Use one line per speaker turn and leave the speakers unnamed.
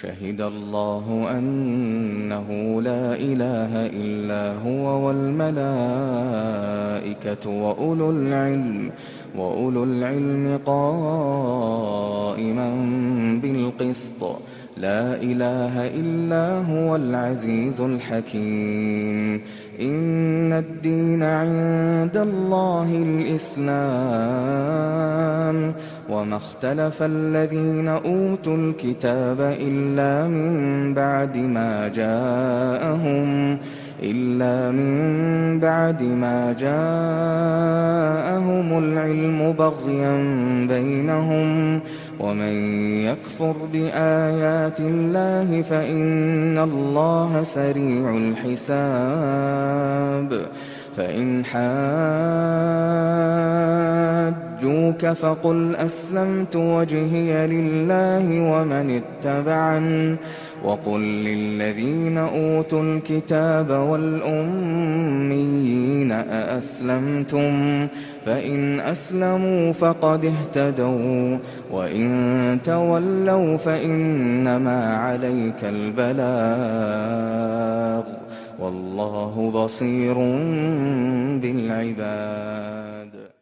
شهد الله أنه لا إله إلا هو والملائكة وأولو العلم قائما بالقسط لا إله إلا هو العزيز الحكيم إن الدين عند الله الإسلام وما اختلف الذين أوتوا الكتاب إلا من بعد ما جاءهم العلم بغيا بينهم ومن يكفر بآيات الله فإن الله سريع الحساب فإن حاجوك فقل أسلمت وجهي لله ومن اتبعني وقل للذين أوتوا الكتاب والأميين أأسلمتم فإن أسلموا فقد اهتدوا وإن تولوا فإنما عليك البلاغ والله بصير بالعباد.